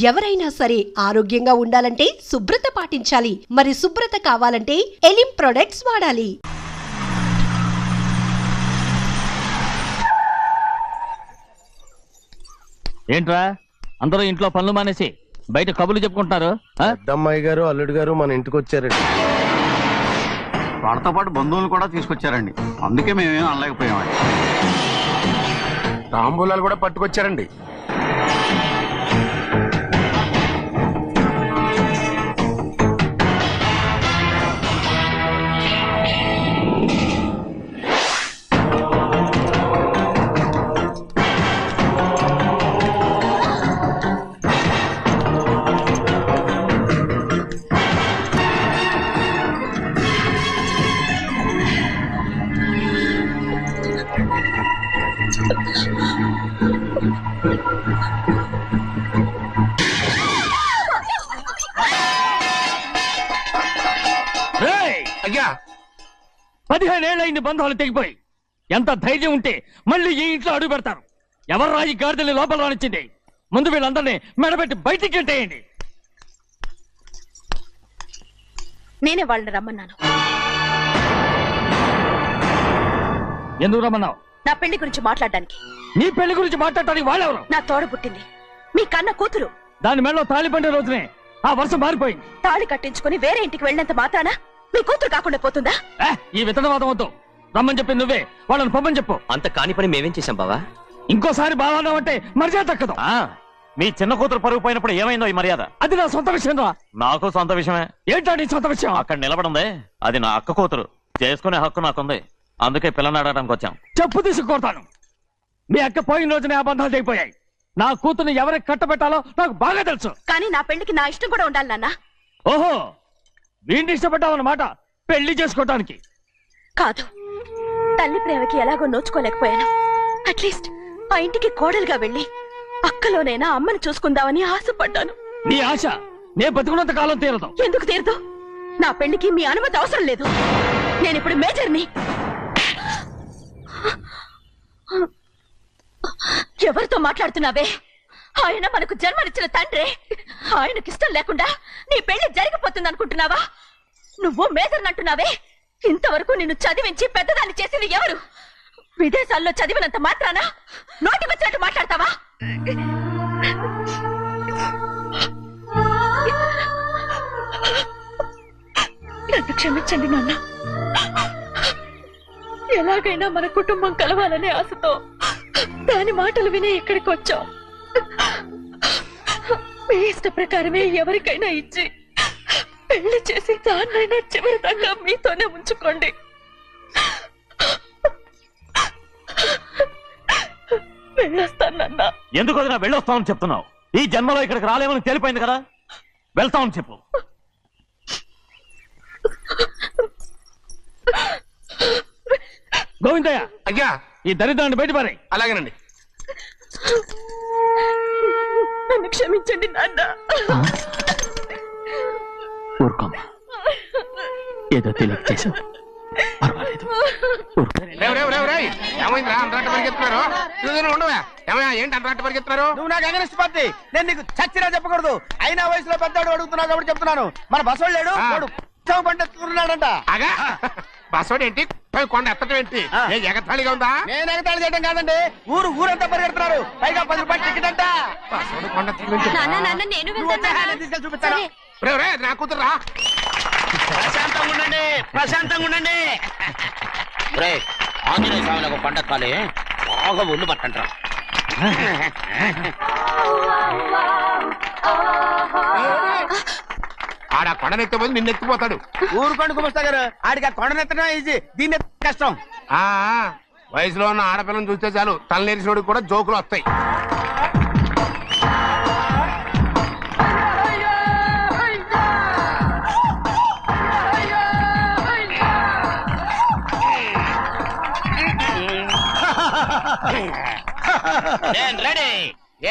ఎవరైనా సరే ఆరోగ్యంగా ఉండాలంటే శుభ్రత పాటించాలి. మరి శుభ్రత కావాలంటే ఎలిం ప్రొడక్ట్స్ వాడాలి. ఏంట్రా అందరూ ఇంట్లో పనులు మానేసి బయట కబుర్లు చెప్పుకుంటున్నారు? పెద్దమ్మాయి గారు అల్లుడు గారు మన ఇంటికి వచ్చారండి. వాళ్ళతో పాటు బంధువులు కూడా తీసుకొచ్చారండి. అందుకే మేమేం అనలేకపోయామండి. తాంబూలాలు కూడా పట్టుకొచ్చారండి. అయ్యా 15 ఏళ్ళైంది బంధాలు తెగిపోయి. ఎంత ధైర్యం ఉంటే మళ్ళీ ఈ ఇంట్లో అడుగు పెడతారు? ఎవరు రాయి గాడిదల్ని లోపల రానిచ్చింది? ముందు వీళ్ళందరినీ మెడబెట్టి బయటికి గెట్టేయండి. నేనే వాళ్ళని రమ్మన్నాను. ఎందుకు రమ్మన్నావు? నా పెళ్లి గురించి మాట్లాడడానికి. నీ పెళ్లి గురించి మాట్లాడటానికి వాళ్ళెవరు? నా తోడ పుట్టింది, మీ కన్న కూతురు. దాని మెడలో తాళి పండే రోజునే ఆ వర్షం మారిపోయింది. తాళి కట్టించుకుని వేరే ఇంటికి వెళ్ళినంత మాత్రాన మీ కూతురు కాకుండా పోతుందా? ఈ విత్తనవాదం వద్దు. రమ్మని చెప్పి నువ్వే వాళ్ళని పంపని చెప్పు. అంత కాని పని మేమేం చేశాం బావా? ఇంకోసారి బాగా అంటే మర్యాద తక్కదు. మీ చిన్న కూతురు పరుగు పోయినప్పుడు ఏమైందో ఈ మర్యాద? అది నా సొంత విషయం రా. నాకు సొంత విషయమే. ఏంటా నీ సొంత విషయం? అక్కడ నిలబడింది అది నా అక్క కూతురు. చేసుకునే హక్కు నాకుంది. అందుకే పిల్లని అడగడానికి వచ్చాం. చెప్పు తీసుకొడతాను. మీ అక్క పోయిన రోజునే ఆ బంధాలు తెగిపోయాయి. నా కూతుర్ని ఎవరికి కట్టబెట్టాలో నాకు బాగా తెలుసు. కానీ నా పెళ్లికి నా ఇష్టం కూడా ఉండాలి నాన్న. ఓహో, వీడిని ఇష్టపడ్డావన్నమాట పెళ్లి చేసుకోవటానికి? కాదు, తల్లి ప్రేమకి ఎలాగో నోచుకోలేకపోయాను. అట్లీస్ట్ ఆ ఇంటికి కోడలుగా వెళ్ళి అక్కలోనైనా అమ్మని చూసుకుందామని ఆశపడ్డాను. నీ ఆశ నే బతుకున్నంత కాలం తీరదు. ఎందుకు తీరదు? నా పెళ్లికి మీ అనుమతి అవసరం లేదు. నేనిప్పుడు మేజర్ని. ఎవరితో మాట్లాడుతున్నావే? ఆయన మనకు జన్మనిచ్చిన తండ్రి. ఆయనకిష్టం లేకుండా నీ పెళ్లి జరిగిపోతుంది అనుకుంటున్నావా? నువ్వు మేజర్ అంటున్నావే. ఇంతవరకు నిన్ను చదివించి పెద్దదాన్ని చేసింది ఎవరు? విదేశాల్లో చదివినంత మాత్రాన నోటికొచ్చినట్టు మాట్లాడతావా? నన్ను క్షమించండి నాన్న. ఎలాగైనా మన కుటుంబం కలవాలనే ఆశతో దాని మాటలు విని ఇక్కడికి వచ్చాం. మీ ఇష్ట ప్రకారమే ఎవరికైనా ఇచ్చి పెళ్లి చేసి దాన్నైనా చివరి దాకా మీతోనే ఉంచుకోండి. వెళ్ళొస్తానన్నా. ఎందుకు వదినా వెళ్ళొస్తామని చెప్తున్నావు? ఈ జన్మలో ఇక్కడికి రాలేమని తేలిపోయింది కదా. వెళ్తామని చెప్పు. గోవిందయ్య, అయ్యా ఈ దరిద్రాన్ని బయట పారే. అలాగేనండి. నన్ను క్షమించండి నాన్న. ఊరుకోమ్మా, ఏదో తెలియక చేసావు, పర్వాలేదు. ఏమైందిరా అంతరాట పరిగెత్తున్నారు? ఉండవా? ఏమయ్యా ఏంటి అంతరాట పరిగెత్తున్నారు? నువ్వు నాకు అగనిస్ట్ పార్టీ. నేను నీకు చచ్చినా చెప్పకూడదు. అయినా వయసులో పెద్దవాడు అడుగుతున్నావు కాబట్టి చెప్తున్నాను. మన బసవాడు లేడు, వాడు పండిస్తున్నాడంట. అగా బసవాడు ఏంటి? కొండ ఎత్తడం ఏంటి? ఎగతాళిగా ఉందా? నేను ఎగతాళి చేయడం కాదండి, ఊరంతా పరిగెడుతున్నారు. పైగా 10 రూపాయలు టికెట్ అంట. బసవాడు కొండ తీసుకెళ్ళి చూపిస్తాను. నా కూతురు ప్రశాంతంగా ఉండండి, ప్రశాంతంగా ఉండండి. ఆంజనేయ స్వామికి పండగ కాలే, బాగా ఒళ్ళు పట్టంటారా? ఆడ కొండనెత్తే పోయి నిన్నెత్తిపోతాడు. ఊరుకోండి కుమస్తా గారు, ఆడికి ఆ కొండనెత్తడం ఈజీ, దీన్ని కష్టం. వయసులో ఉన్న ఆడపిల్లని చూస్తే చాలు తలనేరిసినోడికి కూడా జోకులు వస్తాయి. రెడీ.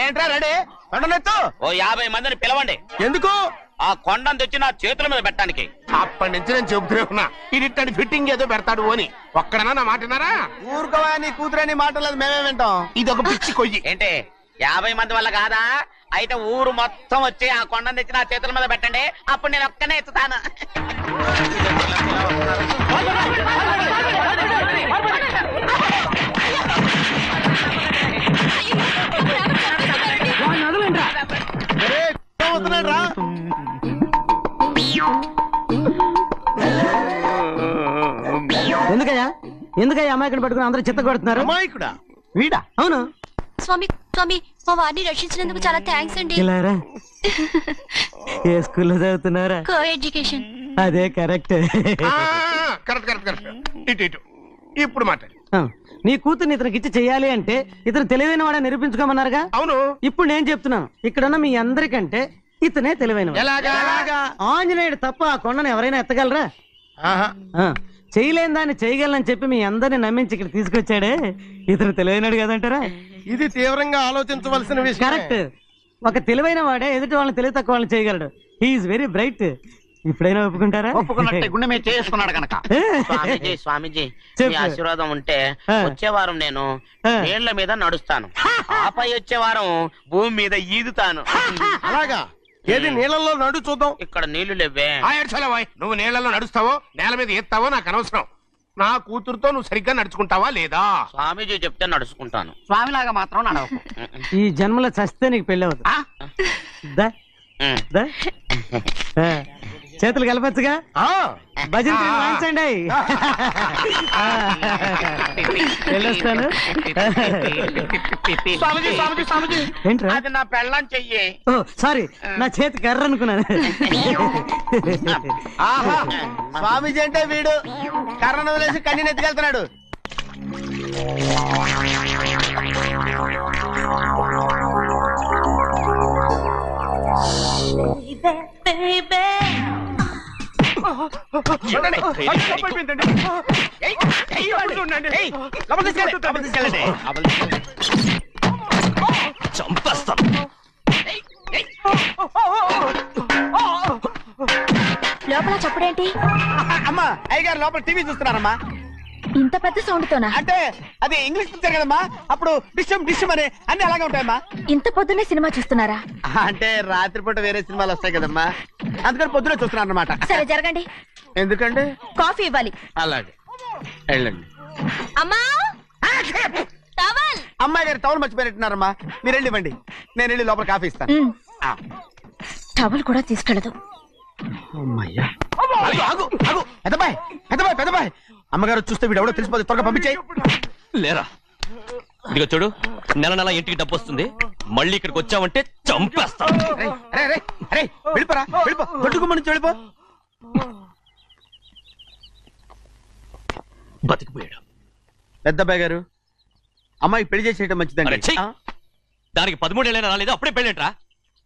ఏంట్రా రెడీ? కొండనెత్తు. ఓ 50 మందిని పిలవండి. ఎందుకు? ఆ కొండను తెచ్చి నా చేతుల మీద పెట్టడానికి. అప్పటి నుంచి నేను చెబుతూనే ఉన్నా ఇడిట్టని ఫిట్టింగ్ ఏదో పెడతాడు అని. ఒక్కడనా నా మాట విన్నారా? ఊరుకోవా, నీ కూతురని మాటలేదు మేమే వింటాం. ఇది ఒక పిచ్చి కొయ్యి. ఏంటి 50 మంది వల్ల కాదా? అయితే ఊరు మొత్తం వచ్చి ఆ కొండను తెచ్చి నా చేతుల మీద పెట్టండి, అప్పుడు నేను ఒక్కనే ఎత్తుతాను. వస్తున్నాడు రా. ఎందుకయ్యా అమాయకుని పట్టుకుని అందరూ చిత్త కొడుతున్నారు? అమాయకుడా? వీడా? అవును. స్వామి స్వామి, మా వారిని రక్షించినందుకు చాలా థ్యాంక్స్ అండి. ఇలారా ఏ స్కూల్లో చదువుతున్నారా? Co education. అదే కరెక్ట్. Correct correct correct. ఇటు ఇటు ఇప్పుడు మాట్లాడు. నీ కూతుర్ని ఇతనికి ఇచ్చి చెయ్యాలి అంటే ఇతను తెలివైన వాడని నిరూపించుకోమన్నారుగా. అవును. ఇప్పుడు నేను చెప్తున్నాను, ఇక్కడున్న మీ అందరికంటే ఇతనే తెలివైన. ఎలాగా? ఆంజనేయుడు తప్ప ఆ కొండను ఎవరైనా ఎత్తగలరా? ఆహా. చేయలేని దాన్ని చేయగలనని చెప్పి మీ అందరిని నమ్మించి ఇక్కడ తీసుకొచ్చాడే, ఇతను తెలివైనడు కదంటారా? ఇది తీవ్రంగా ఆలోచించవలసిన విషయం. కరెక్ట్. ఒక తెలివైన వాడే ఎదుటి వాళ్ళని తెలివి తక్కువ వాళ్ళని చేయగలడు. He is very bright. ఇప్పుడైనా ఒప్పుకుంటారా? ఒప్పుకున్నట్టే గుండె మీద చేసుకున్నాడు కనుక. స్వామీజీ స్వామీజీ, చెప్పు. మీ ఆశీర్వాదం ఉంటే ఆ. వచ్చే వారం నేను ఆ. నీళ్ల మీద నడుస్తాను, ఆపై వచ్చే వారం భూమి మీద ఈదుతాను. అలాగా? ఏది నీళ్ళల్లో నడు చూద్దాం. ఇక్కడ నీళ్లు లేవే. ఆయర్చలవాయ్, నువ్వు నీళ్లలో నడుస్తావో నేల మీద ఎత్తావో నాకు అనవసరం. నా కూతురుతో నువ్వు సరిగ్గా నడుచుకుంటావా లేదా? స్వామీజీ చెప్తే నడుచుకుంటాను. స్వామిలాగా మాత్రం నడవకు. ఈ జన్మలో చస్తే నీకు పెళ్ళి అవుతుంది. దా, దా. చేతులు కలపచ్చుగా. భజన తీరు వాయించండి. వెళ్ళొస్తాను. స్వామీజీ స్వామీజీ స్వామీజీ, ఏంట్రా? అది నా పెళ్ళం చెయ్యి. ఓ సారీ, నా చేతి కర్ర అనుకున్నాను. ఆహా, స్వామీజీ అంటే వీడు కర్రను వదిలేసి కన్నీని ఎత్తుకెళ్తున్నాడు. ఉండండి. ఏయ్, లోపలికి తీసుకెళ్ళండి. చంపేస్తాను. లోపల చప్పుడేంటి? అమ్మా, అయ్యగారు లోపల టీవీ చూస్తున్నారమ్మా. ఇంత పెద్ద సౌండ్ తోనా? అంటే అది ఇంగ్లీష్ పిక్చర్ కదమ్మా, అప్పుడు డిషమ్ డిషమ్ అని అన్ని అలాగే ఉంటాయమ్మా. ఇంత పొద్దున్నే సినిమా చూస్తున్నారా? అంటే రాత్రిపూట వేరే సినిమాలు వస్తాయి కదమ్మా, అందుకని పొద్దునే చూస్తున్నాను అనమాట. సరే జరగండి, ఎందుకంటే కాఫీ ఇవ్వాలి. అలాగే వెళ్ళండి. అమ్మా టవల్. అమ్మాయి గారు టౌన్ మర్చిపోయినట్టున్నారమ్మా, మీరు వెళ్ళి ఇవ్వండి, నేను వెళ్ళి లోపల కాఫీ ఇస్తాను. టవల్ కూడా తీసుకెళ్ళదు. అమ్మయ్యా, పెద్దబాయ్ పెద్దబాయ్ పెద్దబాయ్, అమ్మగారు చూస్తే వీడు ఎవడో తెలిసిపోతే త్వరగా పంపించాయి. లేరా, ఇదిగో చూడు, నెల నెల ఇంటికి డబ్బు వస్తుంది, మళ్ళీ ఇక్కడికి వచ్చావంటే చంపేస్తాను. అరే అరే అరే, వెళ్ళిపోరా, వెళ్ళిపో, దొడ్డుకుమ్మ నుంచి వెళ్ళిపో. బతికిపోయాడు. పెద్దబాయ్ గారు, అమ్మాయికి పెళ్లి చేసేయటం అరే, మంచిదండి. ఛీ! దానికి 13 ఏళ్ళైనా రాలేదు, అప్పుడే పెళ్ళేంట్రా?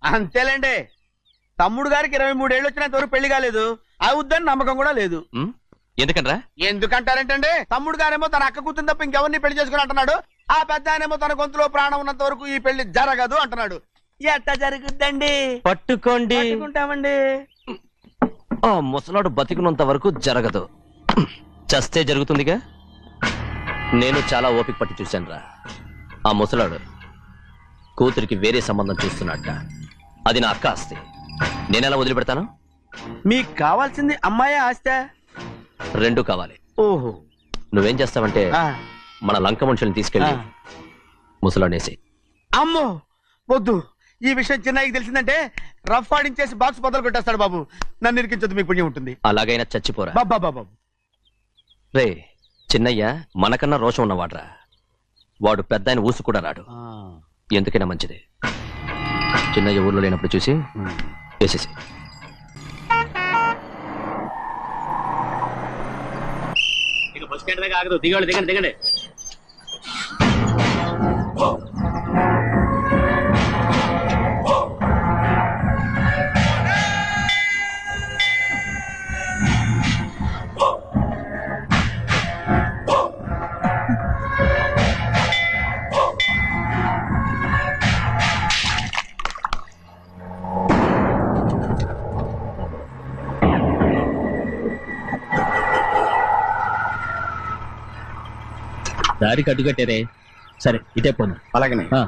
అంతేలేండి, తమ్ముడు గారికి 23 ఏళ్ళు వచ్చినంత వరకు పెళ్లి కాలేదు, అవుద్దని నమ్మకం కూడా లేదు. ఎందుకనరా? ఎందుకంటారేంటండి, తమ్ముడు గారేమో తన అక్క కూతురు తప్ప ఇంకెవరిని పెళ్లి చేసుకుని అంటున్నాడు, ఆ పెద్ద ఆయనేమో తన గొంతులో ప్రాణం ఉన్నంత వరకు ఈ పెళ్లి జరగదు అంటున్నాడు. ఎట్ట జరుగుద్దండి? పట్టుకోండి. పట్టుకుంటామండి. ఆ ముసలాడు బతికినంత వరకు జరగదు, చస్తే జరుగుతుందిగా. నేను చాలా ఓపిక పట్టి చూశానురా. ఆ ముసలాడు కూతురికి వేరే సంబంధం చూస్తున్నట్ట. అది నా అక్క ఆస్తి, నేనెలా వదిలిపెడతాను? మీకు కావాల్సింది అమ్మాయి ఆస్తి? రెండు కావాలి. ఓహో, నువ్వేం చేస్తావంటే ఆ. మన లంక మనుషుల్ని తీసుకెళ్ళి ముసలాడేసి. అమ్మో వద్దు, ఈ విషయం చిన్నయ్యకి తెలిసిందంటే రఫ్ ఆడించేసి బాక్స్ బదులు కొట్టేస్తాడు బాబు. నన్ను ఇరికించొద్దు, మీకు పుణ్యం ఉంటుంది. అలాగైనా చచ్చిపోరా. బాబా బాబు, రే చిన్నయ్య మనకన్నా రోషం ఉన్నవాడ్రా. వాడు పెద్ద ఆయన ఊసు కూడా రాడు. ఎందుకైనా మంచిది, చిన్నయ్య ఊర్లో లేనప్పుడు చూసి వేసేసి. బస్ స్టాండ్ దగ్గర ఆగదు, దిగండి దిగండి దిగండి. దారికి అడ్డుకట్టారే. సరే ఇటే పోను. అలాగనే ఆ.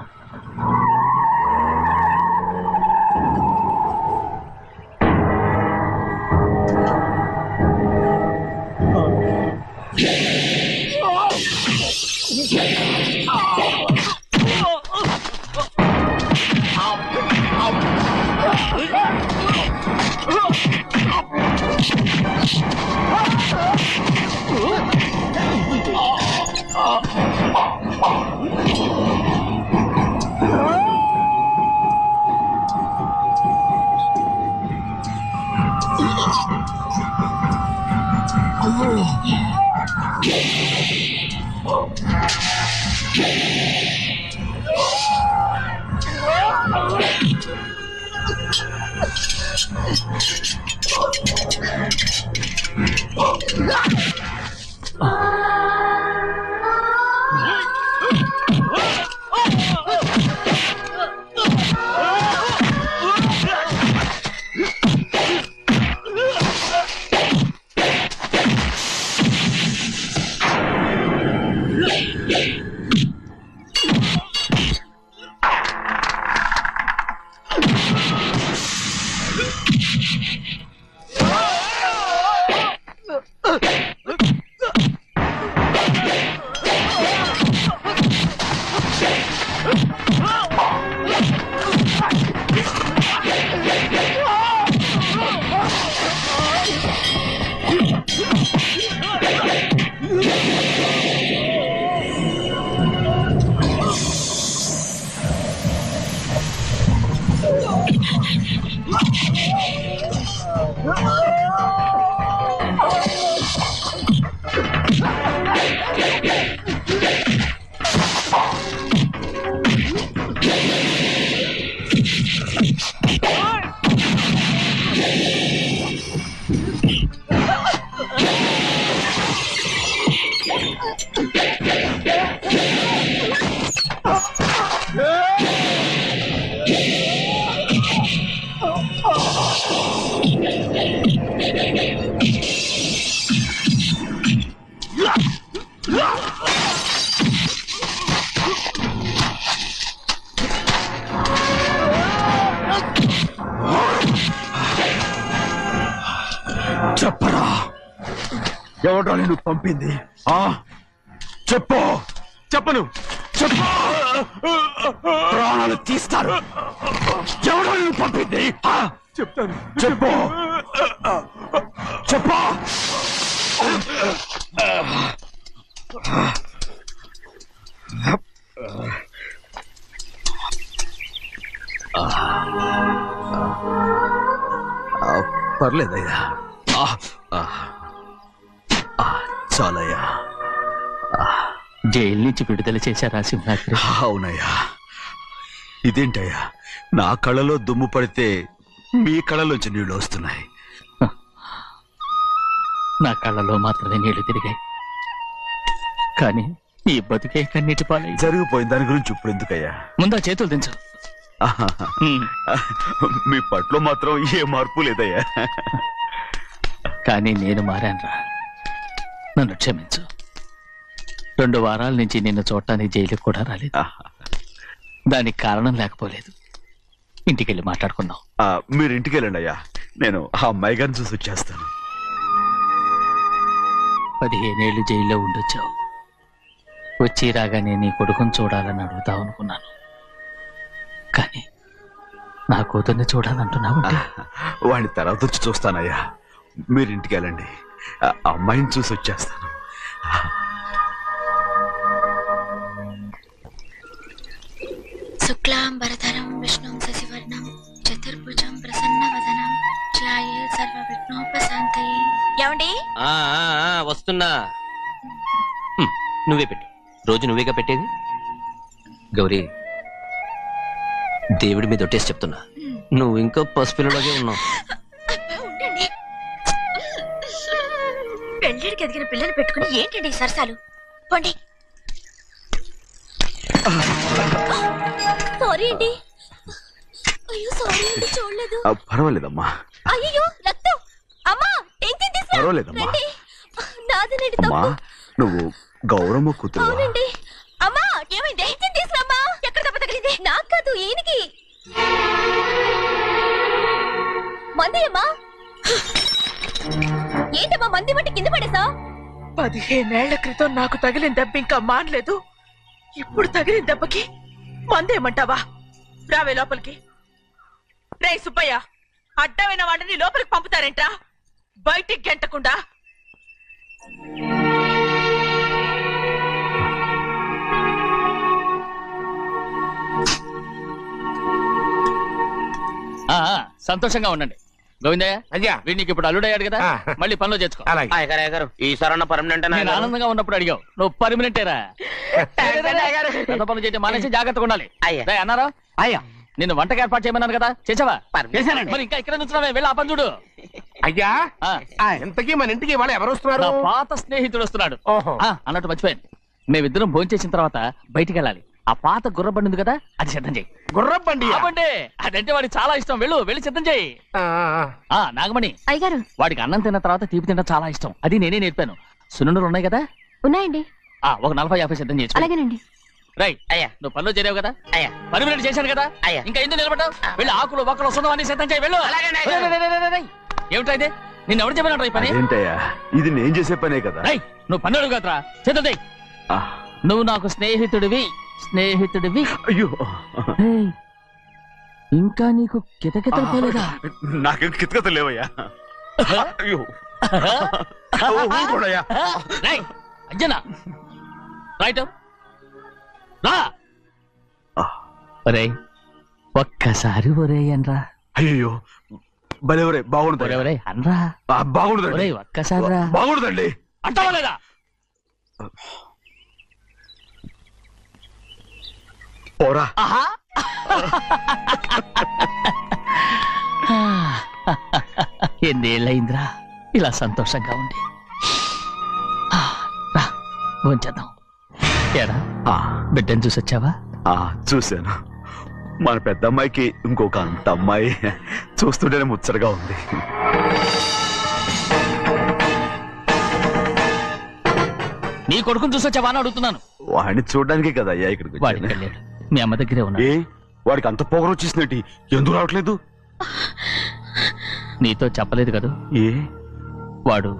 చెప్పరా, ఎవడో నేను పంపింది? చెప్పు. చెప్పను. చెప్పు. ప్రాణాలు తీస్తారు. ఎవడో నేను పంపింది? చెప్తాను. చెప్పు. చెప్పు. పర్లేదయ్యా, చాలయ్యా. జైలు నుంచి విడుదల చేశారా సింహాద్రి? అవునయ్యా. ఇదేంటయ్యా, నా కళ్ళలో దుమ్ము పడితే మీ కళ్ళలోంచి నీళ్లు వస్తున్నాయి. నా కళ్ళలో మాత్రమే నీళ్లు తిరిగాయి, కానీ ఈ బతుకే కన్నీటి పాలై. జరిగిపోయిన దాని గురించి ఇప్పుడు ఎందుకయ్యా? ముందా చేతులు దించు. మీ పట్లో మాత్రం ఏ మార్పు లేదయ్యా. కానీ నేను మారానురా, నన్ను క్షమించు. 2 వారాల నుంచి నిన్ను చూడటానికి జైలుకి కూడా రాలేదు. దానికి కారణం లేకపోలేదు. ఇంటికెళ్ళి మాట్లాడుకుందాం. మీరు ఇంటికి వెళ్ళండి అయ్యా, నేను ఆ అమ్మాయి గారిని చూసి వచ్చేస్తాను. 15 ఏళ్ళు జైల్లో ఉండొచ్చావు. వచ్చి రాగానే నీ కొడుకుని చూడాలని అడుగుతావు అనుకున్నాను, కానీ నా కూతుర్ని చూడాలంటున్నావంటే. వాడిని తర్వాత వచ్చి చూస్తానయ్యా, మీరు ఇంటికి వెళ్ళండి. ఆ అమ్మాయిని చూసి వచ్చేస్తాను. శుక్లాంబరధరం విష్ణుం శశివర్ణం చతుర్భుజం ప్రసన్నవదనం ధ్యాయే సర్వవిఘ్నోపశాంతయే. ఏమండి? వస్తున్నా. నువ్వే పెట్టు. రోజు నువ్వేగా పెట్టేది. గౌరీ, దేవుడి మీద ఒట్టేసి చెప్తున్నా, నువ్వు ఇంకా పసిపిల్లలాగే ఉన్నావు. ఉండండి. పెళ్ళిడికి ఎదిగిన పిల్లలు పెట్టుకుని ఏంటండి ఈ సరసాలు? పోండి. సారీ అండి. అయ్యో సారీ అండి, చూడలేదు. పర్వాలేదమ్మా. అయ్యో రక్తం. అమ్మా టెన్షన్ తీసుకో. పర్వాలేదమ్మా. నాదనండి అమ్మా, తప్పు. నువ్వు గౌరమ్మ కూతురు అవునండి. అమ్మా ఏమైంది? తీసుకురామ్మా. ఎక్కడ దెబ్బ తగిలింది? నాకు కాదు, ఈయనకి. మంది అమ్మా. ఏంటమ్మా మంది బట్టి కింద పడేసా? 15 ఏళ్ల క్రితం నాకు తగిలిన దెబ్బ ఇంకా మానలేదు. ఇప్పుడు తగిలిన దెబ్బకి మందేమంటావా? రావే లోపలికి. రే సుబ్బయ్య, అడ్డమైన వాడిని లోపలికి పంపుతారేంట్రా? బయటికి గెంటకుండా. సంతోషంగా ఉండండి గోవిందయ్య. అయ్యా వీడికి ఇప్పుడు అల్లుడయ్యాడు కదా, మళ్ళీ పనిలో చేర్చుకో. అలాగే గారు ఈసారన్న పర్మనెంట్ నేను ఆనందంగా ఉన్నప్పుడు అడిగావు, నువ్వు పర్మనెంటేరా. పెద్ద పనులు చేయడం మానేసి జాగ్రత్తగా ఉండాలి. రేయ్ అన్నారా? అయ్యా నిన్ను వంటకి ఏర్పాటు చేయమన్నాను కదా, చేసావా? చేశానండి. మరి ఇంకా ఇక్కడ నుంచున్నావే, వెళ్ళి ఆ పని చూడు. అయ్యా ఆ, ఇంతకీ మన ఇంటికి ఇవాళ ఎవరు వస్తున్నారు? నా పాత స్నేహితుడు వస్తున్నాడు. ఓహో. అన్నట్టు మర్చిపోయాను, మేమిద్దరం భోంచేసిన తర్వాత బయటికి వెళ్ళాలి. ఆ పాత గుర్రబండి ఉంది కదా, అది సిద్ధం చేయి. గుర్రబండి బండి అదంటే వాడికి చాలా ఇష్టం. వెళ్ళి సిద్ధం చేయి. నాగమణి, అయ్యగారు వాడికి అన్నం తిన్న తర్వాత తీపి తినడం చాలా ఇష్టం. అది నేనే నేర్పాను. సున్నుండలు ఉన్నాయి కదా, ఉన్నాయండి. ఒక 40-50 సిద్ధం చేసి. అలాగేనండి. రైట్ అయ్యా. నువ్వు పనిలో చేరావు కదా, అయ్యా. పర్మినెంట్ చేశాను కదా, అయ్యా. ఇంకా ఎందుకు నిలబడ్డావు? వెళ్ళి ఆకులు ఒక్కలు వస్తుందో అన్ని సిద్ధం చేయి. వెళ్ళు. అలాగేనండి. ఏమిటా ఇది? నిన్ను ఎవరు చెప్పినట్టు ఈ పని? ఏంటయ్యా ఇది నేను చేసే పనే కదా. రైట్ నువ్వు పని అడుగు కదరా, సిద్ధం చేయి. ఆ, నువ్వు నాకు స్నేహితుడివి. అయ్యో ఏయ్, ఇంకా నీకు కితకితలు పోలేదా? నాకేం కితకత లేవయ్యా. అయ్యో ఊరుకోడయ్యా. రేయ్, అంజనా రైట్ రా. ఒరేయ్ ఒక్కసారి ఒరేయ్ అనరా. అయ్యో భలే ఒరే బాగుండదు. ఒరేయ్ అనరా. బాగుండదండి. ఒరేయ్ ఒక్కసారి రా. బాగుండదండి. అంటావా లేదా? పోరా. ఎన్నేళ్ళయిందిరా ఇలా సంతోషంగా ఉండి. రా భోంచేద్దాం. ఏరా బిడ్డను చూసొచ్చావా? చూశాను. మన పెద్ద అమ్మాయికి ఇంకొక అంత అమ్మాయి చూస్తుంటేనే ముచ్చటగా ఉంది. నీ కొడుకుని చూసొచ్చావా అని అడుగుతున్నాను. వాడిని చూడడానికే కదా అయ్యా ఇక్కడికి వాడికి వచ్చాను. వెళ్ళాడు, మీ అమ్మ దగ్గరే ఉన్నాడు. ఏ వాడికి అంత పొగరు వచ్చేసినట్టు ఎందుకు రావట్లేదు? నీతో చెప్పలేదు కదా, ఏ వాడు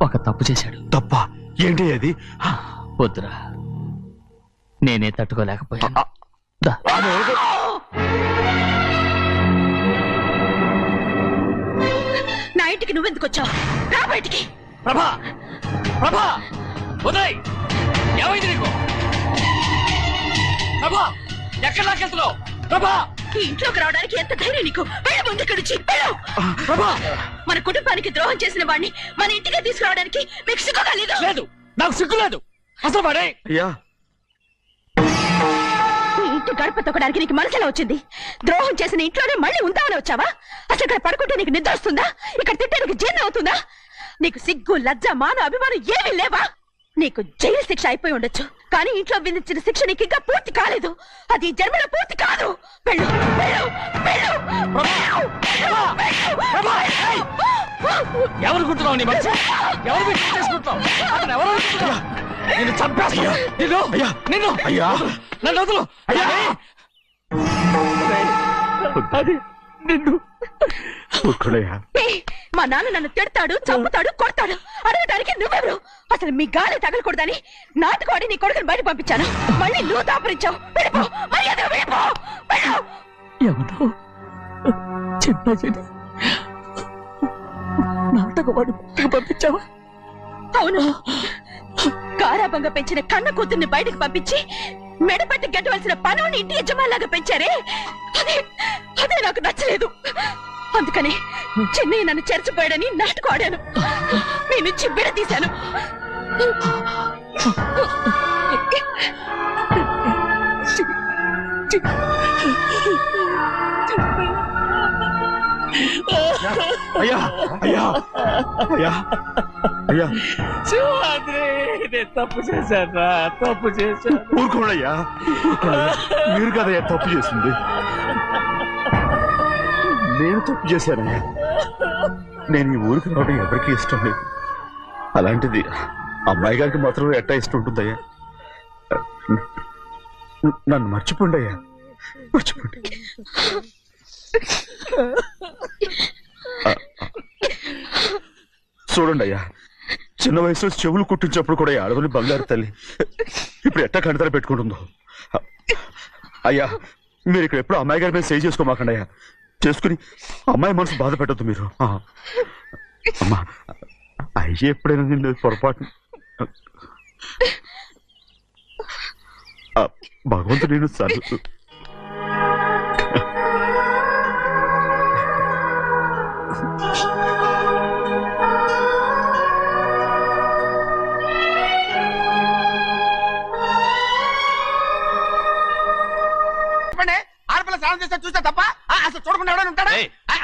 ఒక తప్పు చేశాడు. తప్ప ఏంటి అది? వద్దురా, నేనే తట్టుకోలేకపోయాను. దా. నా ఇంటికి నువ్వెందుకు వచ్చావు? రా బయటికి. ప్రభా ప్రభా ఉదయ్, ఏమైంది నీకు? ప్రభా ఎక్కడ లాకెళ్తున్నావు? ప్రభా ఈ ఇంట్లోకి రావడానికి ఎంత ధైర్యం నీకు? వెళ్ళ ముందు ఇక్కడి నుంచి వెళ్ళు. ప్రభా మన కుటుంబానికి ద్రోహం చేసిన వాడిని మన ఇంటికి తీసుకురావడానికి మీకు సిగ్గుగా లేదు? లేదు, నాకు సిగ్గు లేదు అసలు. వాడే అయ్యా ఈ ఇంటి గడప తొక్కడానికి నీకు మనసులో వచ్చింది. ద్రోహం చేసిన ఇంట్లోనే మళ్ళీ ఉందామని వచ్చావా? అసలు ఇక్కడ పడుకుంటే నీకు నిద్ర వస్తుందా? ఇక్కడ తింటే నీకు జీర్ణం అవుతుందా? నీకు సిగ్గు లజ్జ మాన అభిమానం ఏమీ లేవా? నీకు జైలు శిక్ష అయిపోయి ఉండొచ్చు, కానీ ఇంట్లో విధించిన శిక్ష నీకు ఇంకా పూర్తి కాలేదు. అది జన్మలో పూర్తి కాదు. వెళ్ళు వెళ్ళు వెళ్ళు. ఎవరు కుంటున్నావు? నీ మంచి ఎవరు చేసుకుంటున్నావు? అతను ఎవరు అనుకుంటున్నావు? నిన్ను చంపేస్తా. నిన్ను అయ్యా నన్ను వదులు. అది నిన్ను. మా నాన్న నన్ను తిడతాడు, చంపుతాడు, కొడతాడు. అడగడానికి నువ్వెవరు? అసలు మీ గాలి తగలకూడదని నాటుకోడి నీ కొడుకుని బయట పంపించాను. మళ్ళీ నువ్వు దాపరించావు. వెళ్ళిపో, మర్యాదగా వెళ్ళిపో. వెళ్ళు. ఎవరో చిన్న చెడి నాటకవాడు పంపించావా? అవును, గారాబంగా పెంచిన కన్న కూతుర్ని బయటకు పంపించి మెడపట్టి గెట్టవలసిన పనుని ఇంటి యజమానిలాగా పెంచారే, అదే నాకు నచ్చలేదు. అందుకని చెన్నయ్య నన్ను చెరచిపోయాడని నాటకం ఆడాను. మీ నుంచి విడదీశాను. అయ్యా అయ్యా అయ్యా అయ్యా నేను తప్పు చేశాను, తప్పు చేశాను. ఊరుకోడయ్యా, మీరు కదయ్యా తప్పు చేసింది. నేను తప్పు చేశానయ్యా. నేను ఈ ఊరికి రావడం ఎవరికి ఇష్టం లేదు. అలాంటిది అమ్మాయి గారికి మాత్రం ఎట్టా ఇష్టం ఉంటుందయ్యా. నన్ను మర్చిపోండి అయ్యా, మర్చిపోండి. చూడండి అయ్యా, చిన్న వయసులో చెవులు కుట్టించినప్పుడు కూడా ఆడవని బంగారు తల్లి ఇప్పుడు ఎట్టా కంటతర పెట్టుకుంటుందో. అయ్యా మీరు ఇక్కడ ఎప్పుడు అమ్మాయి గారి మీద సేవ్ చేసుకోమాకండి అయ్యా. చేసుకుని అమ్మాయి మనసు బాధ పెట్టద్దు మీరు. అమ్మా అయ్యే ఎప్పుడైనా నిన్ను పొరపాటు భగవంతుడు నేను సర్దు. ఆడపిల్ల స్నానం చేస్తే చూస్తే తప్ప అసలు చూడకుండా ఎవడైనా ఉంటాడా?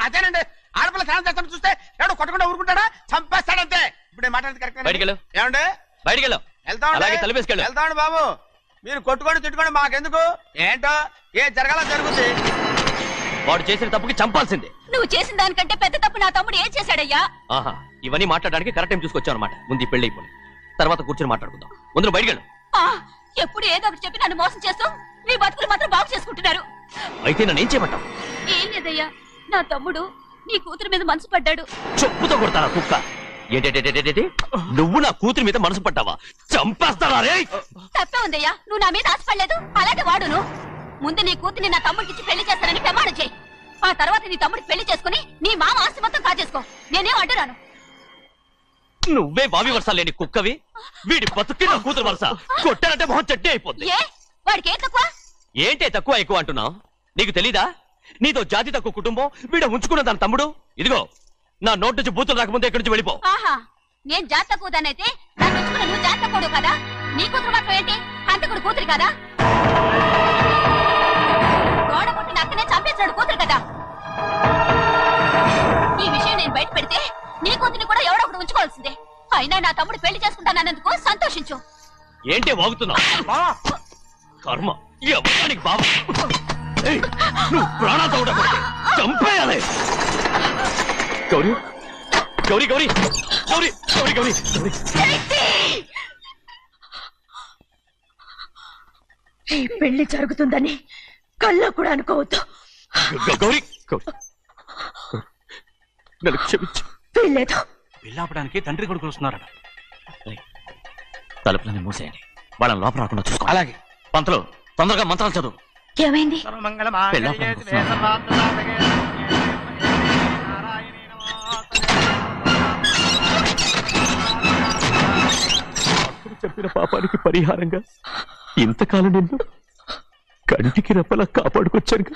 అదేనండి, ఆడపిల్ల స్నానం చేస్తాను చూస్తే ఎవడో కొట్టకుండా ఊరుకుంటాడా? చంపేస్తాడంతే. ఇప్పుడు నేను మాట్లాడేది కరెక్ట్ ఏమండి? బయటికి వెళ్తామండి బాబు. మీరు కొట్టుకొని తిట్టుకొని మాకెందుకు? ఏంటో ఏ జరగాల జరుగుతుంది. వాడు చేసిన తప్పుకి చంపాల్సిందే. నువ్వు చేసిన దానికంటే పెద్ద తప్పు నా తమ్ముడు ఏం చేశాడయ్యా? ఆహా, ఇవన్నీ మాట్లాడడానికి కరెక్ట్ టైం చూసుకొచ్చావు అనమాట. ముందు పెళ్లి అయిపోయి తర్వాత కూర్చొని మాట్లాడుకుందాం. ముందు బయటికి వెళ్ళు. ఎప్పుడు ఏదో ఒకటి చెప్పి నన్ను మోసం చేస్తూ మీ బతుకులు మాత్రం బాగు చేసుకుంటున్నారు. అయితే నన్ను ఏం చేయమంటావు? ఏం లేదయ్యా, నా తమ్ముడు నీ కూతురు మీద మనసు పడ్డాడు. చెప్పుతో కొడతారా కుక్క? ఏంటంటే నువ్వు నా కూతురి మీద మనసు పడ్డావా? చంపేస్తారా రే? తప్పే ఉందయ్యా, నువ్వు నా మీద ఆశపడలేదు. అలాంటి వాడును. ముందు నీ కూతుర్ని నా తమ్ముడికి పెళ్లి చేస్తానని ప్రమాణం చేయి. ఆ తర్వాత నీ తమ్ముడికి పెళ్లి చేసుకుని నీ మామ ఆస్తి మొత్తం కాజేసుకో. నేనేం అడ్డురాను. నువ్వే బావి వరుస లేని కుక్కవి. వీడి బతుక్కి నా కూతురు వరుస. కొట్టానంటే మొహం చెడ్డే అయిపోద్ది. వాడికి ఏం తక్కువ? ఏంటే తక్కువ ఎక్కువ అంటున్నావు? నీకు తెలీదా? నీతో జాతి తక్కువ కుటుంబం వీడ ఉంచుకున్న దాని తమ్ముడు. ఇదిగో నా నోటి నుంచి బూతులు రాకముందే ఇక్కడి నుంచి వెళ్ళిపో. ఆహా, నేను జాతి తక్కువదానైతే నన్ను ఉంచుకున్న నువ్వు జాతి తక్కువడు కదా? నీ కూతురు మాత్రం ఏంటి? హంతకుడు కూతురు కదా? గోడ పుట్టిన అక్కనే చంపేశాడు కూతురు కదా? ఈ విషయం నేను బయట పెడితే నీ కూతురిని కూడా ఎవడో ఒకటి ఉంచుకోవాల్సిందే. అయినా నా తమ్ముడు పెళ్లి చేసుకుంటానన్నందుకు సంతోషించు. ఏంటి వాగుతున్నావు? కర్మ ఎవరికి బాబా, నువ్వు ప్రాణాలతో ఉండకూడదు. చంపేయాలి. గౌరీ గౌరీ గౌరీ గౌరీ గౌరీ గౌరీ ఈ పెళ్లి జరుగుతుందని కల్లో కూడా అనుకోవద్దు. గౌరీ నన్ను క్షమించు. వీల్లేదు. పెళ్ళాపడానికి తండ్రి కొడుకులు వస్తున్నారట. తలుపులని మూసేయండి. వాళ్ళని లోపల రాకుండా చూసుకో. అలాగే. పంతులు తొందరగా మంత్రాలు చదువు. ఏమైంది? చెప్పిన పాపానికి పరిహారంగా ఇంతకాలం నిన్ను కంటికి రెప్పలా కాపాడుకొచ్చాను.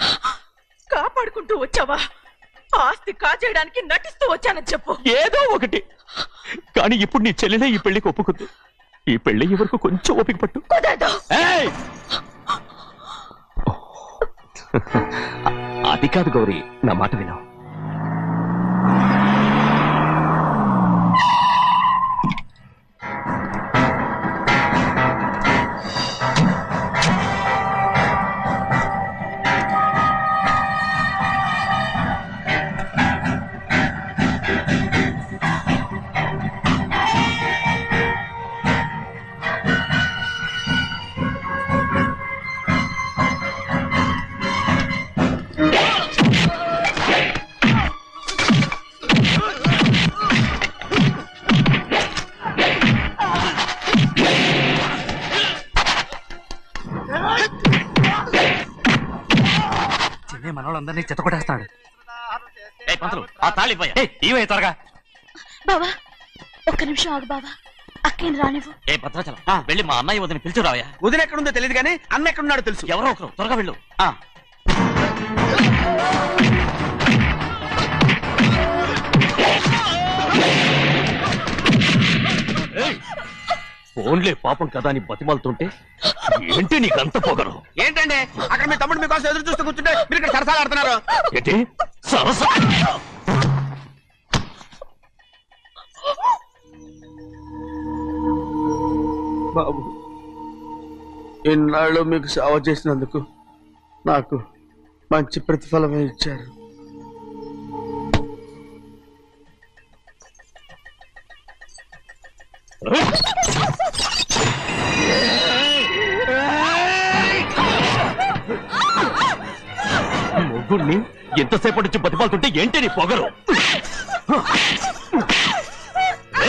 కాపాడుకుంటూ వచ్చావా? ఆస్తి కాజేయడానికి నటిస్తూ వచ్చానని చెప్పు. ఏదో ఒకటి. కానీ ఇప్పుడు నీ చెల్లెలే ఈ పెళ్లికి ఒప్పుకుంది. ఈ పెళ్లి వరకు కొంచెం ఓపిక పట్టు. అది కాదు గౌరీ, నా మాట విను. మనోళ్ళందరినీ చెత్తకొట్టేస్తాడు. ఆ తాళి ఇవే త్వరగా. బావా ఒక్క నిమిషం ఆగు బావా, అక్కేం రానివ్వు. ఏ భద్రాచలం వెళ్ళి మా అన్నయ్య వదిన పిలిచిరావయ్యా. వదిన ఎక్కడుందో తెలియదు కానీ అన్న ఎక్కడున్నాడో తెలుసు. ఎవరో ఒకరు త్వరగా వెళ్ళు. ఫోన్లే పాపం కదా అని బతిమాలుతుంటే ఏంటి నీకంత పొగరు? ఏంటండి అక్కడ మీ తమ్ముడు మీకోసం ఎదురు చూస్తూ కూర్చుంటే మీరు ఇక్కడ సరసాలు ఆడుతున్నారు. ఏంటి సరసా? బాబు, ఇన్నాళ్ళు మీకు సేవ చేసినందుకు నాకు మంచి ప్రతిఫలమే ఇచ్చారు. మొగుణ్ణి ఎంతసేపటి నుంచి బతిపాలుతుంటే ఏంటి నీ పొగరు?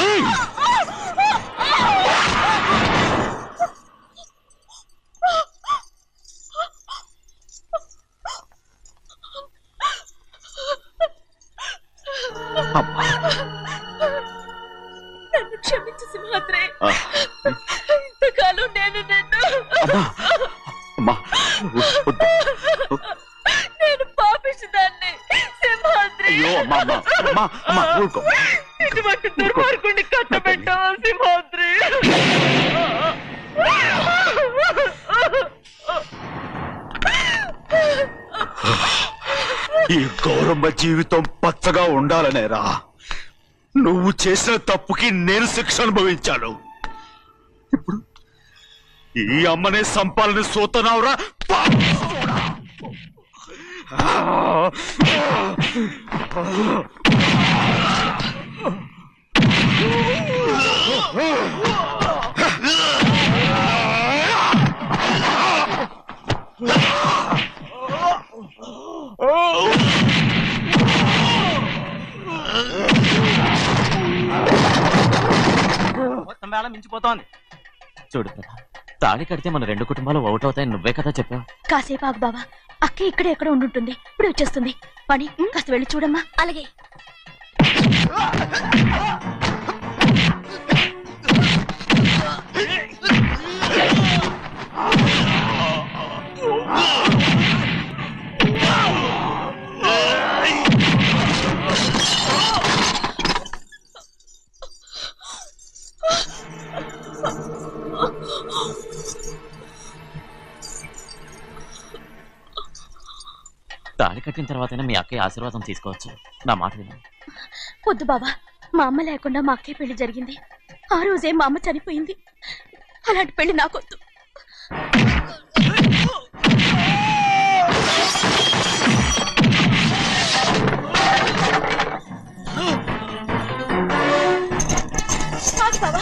ఏయ్! నన్ను క్షమించు సింహాద్రి. ఇంతకాలం నేను నిన్ను నేను పాపించదాన్ని సింహాద్రి. ఇటువంటి దుర్మార్గుడిని కట్టబెట్టావా సింహాద్రి? ఈ గౌరమ్మ జీవితం పచ్చగా ఉండాలనేరా నువ్వు చేసిన తప్పుకి నేను శిక్ష అనుభవించాను. ఇప్పుడు ఈ అమ్మనే సంపాలని సోతనావురా. మొత్తం వేళ మించిపోతోంది. చూడు ప్రభా, తాళి కడితే మన రెండు కుటుంబాలు అవుతాయని నువ్వే కదా చెప్పావు. కాసేపు ఆగు బావా, అక్క ఇక్కడే ఎక్కడ ఉండుంటుంది, ఇప్పుడు వచ్చేస్తుంది. పని కాస్త వెళ్ళి చూడమ్మా. అలాగే. తాళి కట్టిన తర్వాతైనా మీ అక్కయ్య ఆశీర్వాదం తీసుకోవచ్చు. నా మాట విను. వద్దు బావా, మా అమ్మ లేకుండా మా అక్కయ్య పెళ్లి జరిగింది. ఆ రోజే మా అమ్మ చనిపోయింది. అలాంటి పెళ్లి నాకొద్దు. బావా,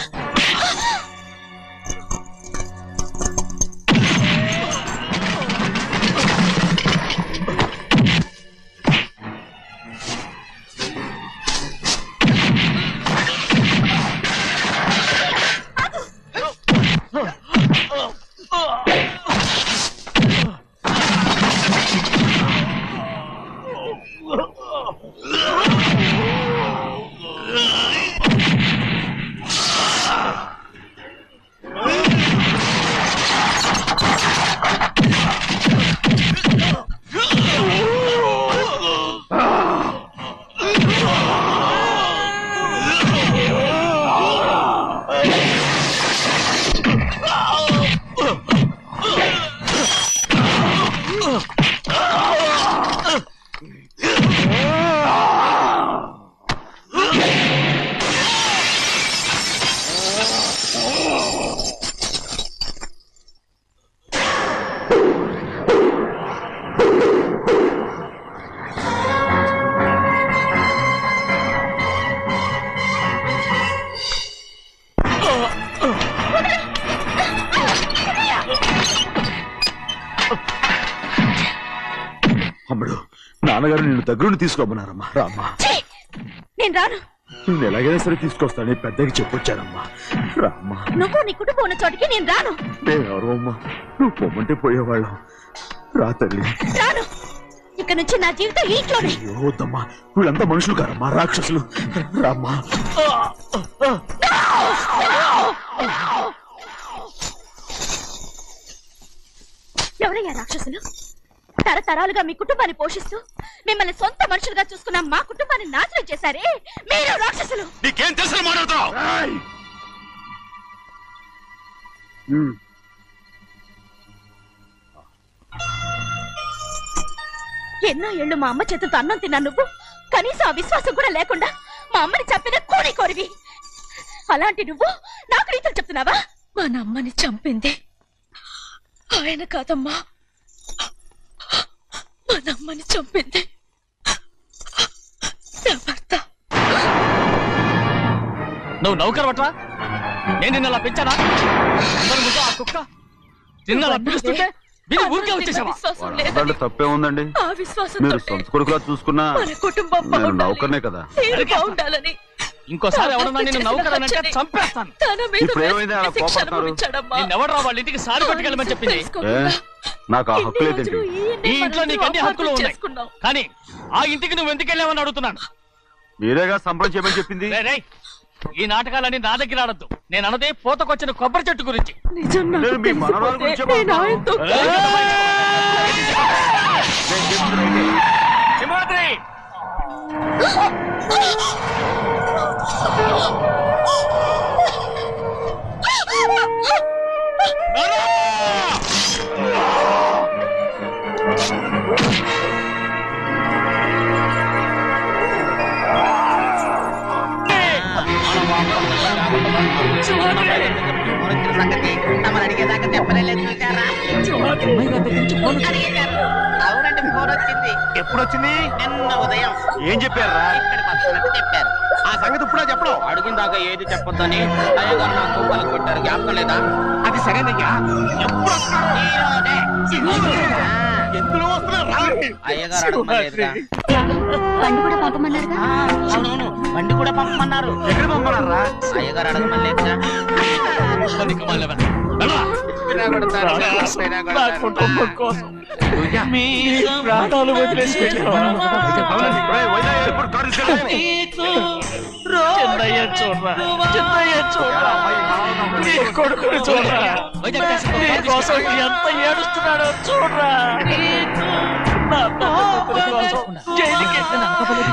అమ్ముడు, నాన్నగారు నిన్ను దగ్గరుండి తీసుకోమన్నారమ్మా. రామ్మా. నేను రాను. నేను ఎలాగైనా సరే తీసుకొస్తాను, పెద్దకి చెప్పొచ్చానమ్మా. రామ్మా. నువ్వు నీ కుటుంబం ఉన్న చోటికి నేను రాను. ఎవరో అమ్మా, నువ్వు పొమ్మంటే పోయేవాళ్ళం. రా తల్లి. రాను. ఇక్కడ నుంచి నా జీవితం ఇంట్లోనే. వద్దమ్మా, వీళ్ళంతా మనుషులు కారమ్మా, రాక్షసులు. రామ్మా. ఎవరయ్యా రాక్షసులు? తరతరాలుగా మీ కుటుంబాన్ని పోషిస్తూ మిమ్మల్ని సొంత మనుషులుగా చూసుకున్న మా కుటుంబాన్ని నాశనం చేశారే మీరు రాక్షసులు. నీకేం తెలుసు మాట్లాడుతావు? ఎన్నో ఏళ్ళు మా అమ్మ చేతులతో అన్నం తిన్నా నువ్వు కనీసం ఆ విశ్వాసం కూడా లేకుండా మా అమ్మని చంపిన కోడి కోరివి. అలాంటి నువ్వు నాకు రీతులు చెప్తున్నావా? మా అమ్మని చంపింది ఆయన కాదమ్మా, మా అమ్మని చంపింది నా భర్త. నువ్వు నౌకర్ పట్రా? నేను నిన్న అలా పెంచానా? అందరి ముందు ఆ కుక్క నిన్న అలా పిలుస్తుంటే విని ఊరికే అన్నం తిన్న వచ్చేసావా? విశ్వాసం వాళ్ళ లేదని. తప్పే ఉందండి. ఆ విశ్వాసం మీరు సొంత కొడుకులా చూసుకున్నా మన కుటుంబం నేను బాగుండాలి. నౌకర్నే కదా. మీరు బాగుండాలని. ఇంకోసారి ఎవడన్నా నిన్ను చేసిన నౌకరనంటే హత్యని చంపేస్తాను. తన మీద ఇప్పుడు ఏమైంది అలా శిక్ష కోపడతారు? అనుభవించాడమ్మా. నిన్నెవడరా వాళ్ళ ఇంటికి సారి పట్టుకెళ్ళమని చెప్పింది? నాకు ఆ హక్కు ఇన్ని లేదండి. రోజులు ఈ ఇంట్లో నీకు అన్ని హక్కులు ఉన్నాయి, చేసుకున్నావు. కానీ ఆ ఇంటికి నువ్వు ఎందుకు వెళ్ళావని అడుగుతున్నాను. మీరేగా సంబరం చేయమని చెప్పింది. రేయ్, రేయ్, ఈ నాటకాలన్నీ నా దగ్గర ఆడద్దు. నేను అన్నదే పూతకొచ్చిన కొబ్బరి చెట్టు గురించి. నిజం నాకు నేను మీ మనవరాలు తెలిసిపోతే గురించే నేను ఆయనతో సింహాద్రి! సంగతి తమరు అడిగేదాకా చెప్పలేదు చూసారా? అడిగేశారు. అవునండి, ఫోన్ వచ్చింది. ఎప్పుడు వచ్చింది? నిన్న ఉదయం ఏం చెప్పారా? ఇక్కడికి వస్తున్నట్టు చెప్పారు. ఆ సంగతి ఇప్పుడే చెప్పడం. అడిగిందాక ఏది చెప్పొద్దని అయ్యగారు నాకు పలుకు కొట్టారు. జ్ఞాపకం లేదా? అది సరేనయ్యా. ఎప్పుడు వస్తున్నారు? ఈరోజే. ఎందులో వస్తున్నారు? అయ్యగారు అడగమలేదుగా. బండి కూడా పంపమన్నారుగా. అవునవును, బండి కూడా పంపమన్నారు. ఎక్కడ పంపన్నారా? అయ్యగారు అడగమలేదుగా. నా కుటుంబం కోసం మీ ప్రాణాలు వదిలేసి వెళ్ళావా? అవునండి. ఒరేయ్, వైజాగ్ ఎయిర్పోర్ట్ కారు తీసుకెళ్ళండి. చిన్నయ్య చూడరా, చిన్నయ్య చూడరా, నీ కొడుకుని చూడరా, నీ కోసం ఎంత ఏడుస్తున్నాడో చూడరా. నా పెద్ద కూతురు కోసం జైలుకి వెళ్ళిన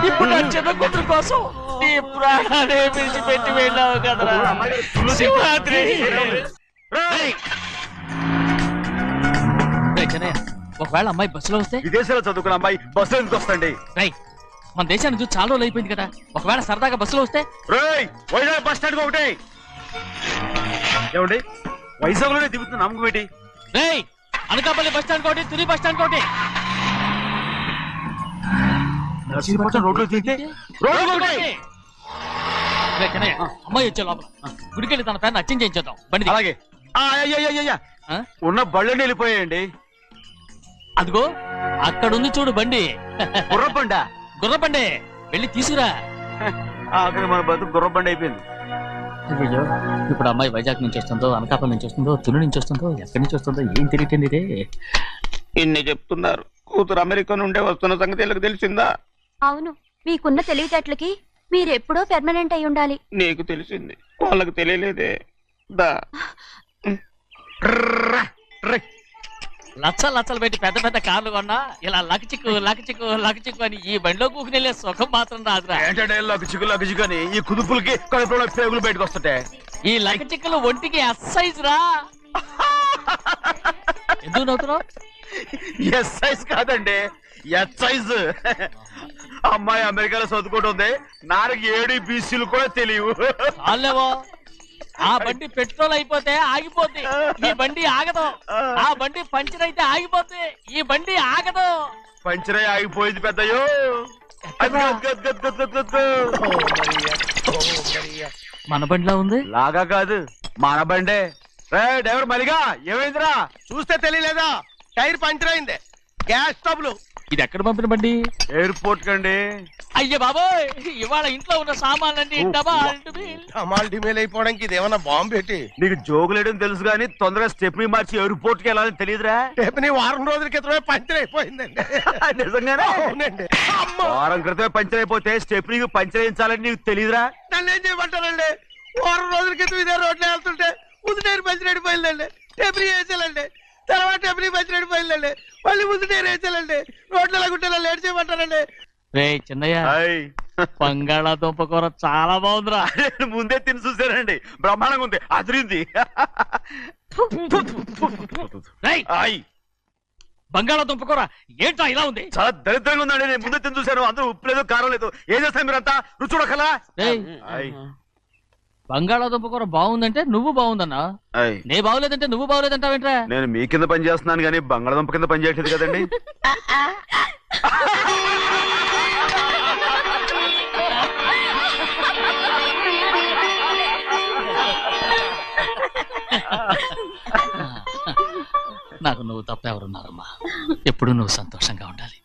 ఇప్పుడు నా చిన్న కూతురు కోసం నీ ప్రాణాలే విడిచిపెట్టి వెళ్ళావు కదరా సింహాద్రి. రేయ్, చిన్నయ్య, ఒకవేళ అమ్మాయి బస్సులో వస్తే? విదేశాల్లో చదువుకున్న అమ్మాయి బస్సులో ఎందుకు వస్తండి? రై, మన దేశాన్ని చూసి చాలా రోజులు అయిపోయింది కదా, ఒకవేళ సరదాగా బస్సులో వస్తే? రేయ్, వైజాగ్ బస్ స్టాండ్ ఒకటి ఏమండి, వైజాగ్ లోనే దిగుతున్న నమ్మకం ఏంటి? రేయ్, అనకాపల్లి బస్ స్టాండ్ కోటి, తుని బస్ స్టాండ్ కోటి. నర్సీపట్నం రోడ్లో దిగితే రోడ్డు ఒకటి. రేయ్, చిన్నయ్య, అమ్మాయి వచ్చే లోపల గుడికెళ్ళి తన పేరుని అచ్చం చేయించేద్దాం. బండి దిగు. అలాగే. అయ్యయ్యయ్యయ్య, ఆ? ఉన్న బళ్ళని వెళ్ళిపోయాయండి. అదిగో అక్కడుంది చూడు బండి. గుర్రబండ. గుర్రబండి, వెళ్ళి తీసుకురా. అక్కడ మన బతుకు గుర్రబండ అయిపోయింది. అయ్యో, ఇప్పుడు అమ్మాయి వైజాగ్ నుంచి వస్తుందో, అనకాపల్లి నుంచి వస్తుందో, తుని నుంచి వస్తుందో, ఎక్కడి నుంచి వస్తుందో ఏం తెలియటండి రే. ఇన్ని చెప్తున్నారు, కూతురు అమెరికా నుండే వస్తున్న సంగతి వీళ్ళకి తెలిసిందా? అవును, మీకున్న తెలివితేటలకి మీరెప్పుడో పెర్మనెంట్ అయి ఉండాలి. నీకు తెలిసింది, వాళ్ళకి తెలియలేదే. దా లచ్చలు పెట్టి పెద్ద పెద్ద కార్లు కొన్నా ఇలా లకచిక్కు లకచిక్కు లకచిక్కు అని ఈ బండిలో కూకుని వెళ్ళే సుఖం మాత్రం రాదురా. ఏంటంటే లగచిక్కు అని ఈ కుదుపులకి కడుపులో పేగులు బయటకు వస్తుంటే ఈ లకచిక్కులు ఒంటికి ఎక్సైజ్ రా. ఎందుకు నవ్వుతున్నావు? ఎస్ సైజ్ కాదండి, ఎస్ సైజ్. అమ్మాయి అమెరికాలో చదువుకుంటుంది, నాకు 7 బీసీలు కూడా తెలియవు. చాలేవో, ఆ బండి పెట్రోల్ అయిపోతే ఆగిపోద్ది, ఈ బండి ఆగదు. ఆ బండి పంచర్ అయితే ఆగిపోద్ది, ఈ బండి ఆగదు. పంచరే ఆగిపోయింది పెద్దయ్యో. మన బండిలా ఉంది. లాగా కాదు, మన బండే. డ్రైవర్ మలిగా ఏమైందిరా? చూస్తే తెలియలేదా? టైర్ పంచర్ అయింది. గ్యాస్ స్టవ్లు. ఇది ఎక్కడ పంపిన బండి? ఎయిర్పోర్ట్ కండి. అయ్య బాబోయ్, ఇవాళ ఇంట్లో ఉన్న సామాన్లన్నీ డబాల్ డుబిల్. అమాల్ డిమేల్ అయిపోవడానికి ఇదేమన్నా బాంబు పెట్టి? నీకు జోగులేయడం తెలుసు కానీ తొందరగా స్టెప్ని మార్చి ఎయిర్పోర్ట్ కి వెళ్ళాలని తెలియదురా? రేపని వారం రోజుల క్రితమే పంచర్ అయిపోయిందండి. నిజంగానే? అవునండి. వారం క్రితమే పంచర్ అయిపోతే స్టెప్నీకి పంచర్ వేయించాలని నీకు తెలియదురా? నన్ను ఏం చేయమంటారండి? వారం రోజుల క్రితం ఇదే రోడ్లో వెళ్తుంటే ముందు టైర్ పంచర్ అయిపోయిందండి. టెబ్రీ వేసాలండి, తర్వాత టెబ్రీ పంచర్ అయిపోయిందండి, మళ్ళీ ముందు టైర్ వేసాలండి. రోడ్లు ఎలాగుంటే లేట్ చేయమంటారండి? రే చిన్నయ్య, బంగాళాదుంప కూర చాలా బాగుందిరా. ముందే తిని చూసానండి, బ్రహ్మాండంగా ఉంది, అదిరింది. బంగాళాదుంప కూర ఏంటా ఇలా ఉంది? చాలా దరిద్రంగా ఉందండి. నేను ముందే తిని చూశాను, అందరూ ఉప్పు లేదు కారం లేదు. ఏం చేస్తాను మీరంతా? రుచి చూడకలా. బంగాళాదుంప కూర బాగుందంటే నువ్వు బాగుందన్నా, నే బాగులేదంటే నువ్వు బాగులేదంటావేంట్రా? నేను మీ కింద పని చేస్తున్నాను కానీ బంగాళదుంప కింద పని చేయట్లేదు కదండి. నాకు నువ్వు తప్ప ఎవరున్నారమ్మా? ఎప్పుడు నువ్వు సంతోషంగా ఉండాలి.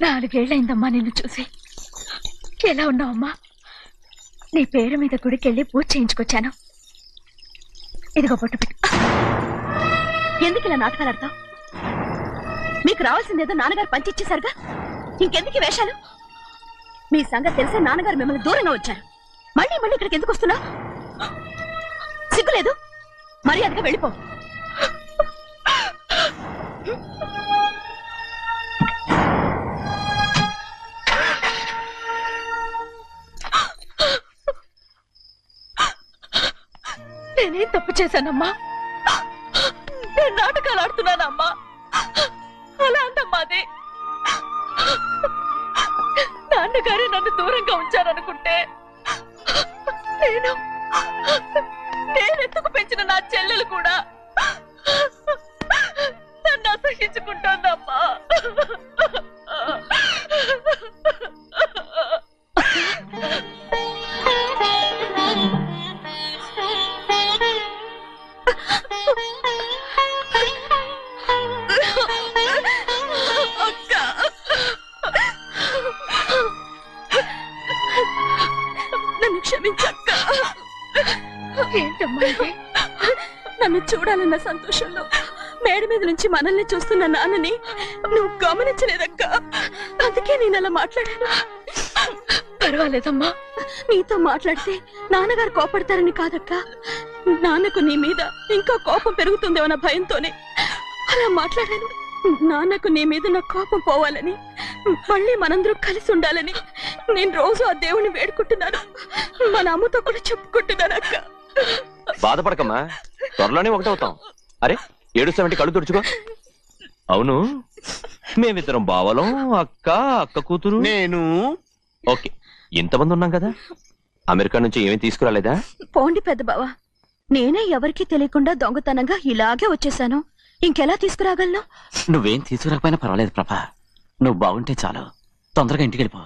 నాలుగేళ్లైందమ్మా నిన్ను చూసి. ఎలా ఉన్నావమ్మా? నీ పేరు మీద గుడికెళ్ళి పూజ చేయించుకొచ్చాను. ఇదిగో బొట్టు పెట్టు. ఎందుకు ఇలా నాటకాలు ఆడతావు? మీకు రావాల్సిందేదో నాన్నగారు పంచిచ్చేశారుగా, ఇంకెందుకు ఈ వేషాలు? మీ సంగతి తెలిసే నాన్నగారు మిమ్మల్ని దూరంగా వచ్చారు. మళ్ళీ మళ్ళీ ఇక్కడికి ఎందుకు వస్తున్నా? సిగ్గులేదు? మర్యాదగా వెళ్ళిపో. నేనేం తప్పు చేశానమ్మా? నేను నాటకాలు ఆడుతున్నానమ్మా. అలా అంటమ్మా అది. నాన్నగారే నన్ను దూరంగా ఉంచారనుకుంటే నేనెత్తుకు పెంచిన నా చెల్లెలు కూడా నన్ను అసహించుకుంటోందమ్మా. నన్ను క్షమించక్క. ఏంటమ్మా ఇది? నన్ను చూడాలన్న సంతోషంలో మేడ మీద నుంచి మనల్ని చూస్తున్న నాన్నని నువ్వు గమనించలేదక్క. అందుకే నేను అలా మాట్లాడాను. పర్వాలేదమ్మా, నీతో మాట్లాడితే నాన్నగారు కోపడతారని కాదక్క. నాన్నకు నీ మీద ఇంకా కోపం పెరుగుతుందేమన్న భయంతోనే అలా మాట్లాడాను. నాన్నకు నీ మీద నా కోపం పోవాలని, మళ్ళీ మనందరూ కలిసి ఉండాలని నేను రోజు ఆ దేవుని వేడుకుంటున్నాను. మన అమ్మతో కూడా చెప్పుకుంటున్నాను అక్క. బాధపడకమ్మా, త్వరలోనే ఒకటవుతాం. అరే ఏడుస్తామంటే కళ్ళు తుడుచుకో. అవును, మేమిద్దరం బావలం, అక్క కూతురు, నేను. ఓకే, ఇంతమంది ఉన్నాం కదా. అమెరికా నుంచి ఏమీ తీసుకురాలేదా? పోండి పెద్ద బావ, నేనే ఎవరికీ తెలియకుండా దొంగతనంగా ఇలాగే వచ్చేసాను. ఇంకెలా తీసుకురాగలను? నువ్వేం తీసుకురాకపోయినా పర్వాలేదు ప్రభా, నువ్వు బాగుంటే చాలు. తొందరగా ఇంటికి వెళ్ళిపో.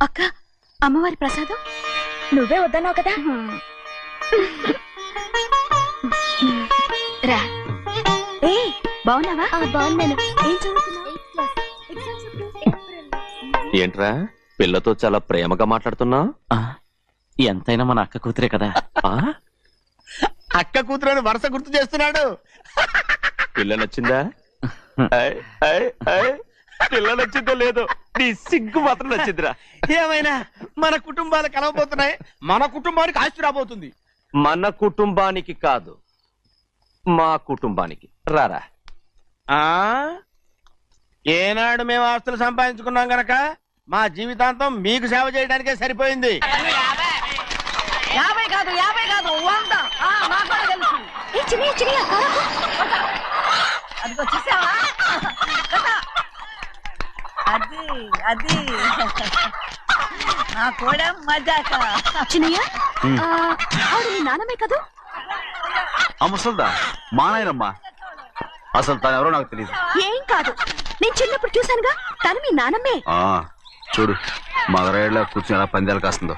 అక్క, అమ్మవారి ప్రసాదం నువ్వే వద్దన్నావు కదా. రా. ఏ బాగున్నావా? బాగున్నాను. ఏం చదువుతున్నావు? ఏంట్రా పిల్లతో చాలా ప్రేమగా మాట్లాడుతున్నా? ఎంతైనా మన అక్క కూతురే కదా. అక్క కూతురని వరుస గుర్తు చేస్తున్నాడు. పిల్ల నచ్చిందా? పిల్ల నచ్చిందో లేదో, నీ సిగ్గు మాత్రం నచ్చిందిరా. ఏమైనా మన కుటుంబాలు కలవబోతున్నాయి. మన కుటుంబానికి ఆస్తి రాబోతుంది. మన కుటుంబానికి కాదు, మా కుటుంబానికి. రారా. ఏనాడు మేము ఆస్తులు సంపాదించుకున్నాం గనక మా జీవితాంతం మీకు సేవ చేయడానికే సరిపోయింది. 50 కాదు 100. అదిగో చూసావా? అది నా కూడా మజాక. చిన్నయ్య, ఆవిడ నీ నాన్నమే కదూ? ఆ ముసల్దా మా నాయనమ్మా. అసలు తను ఎవరో నాకు తెలియదు. ఏం కాదు, నేను చిన్నప్పుడు చూశానుగా, తను మీ నాన్నమ్మే. చూడు మగరాయిలా కూర్చుని ఎలా పందాలు కాస్తుందో.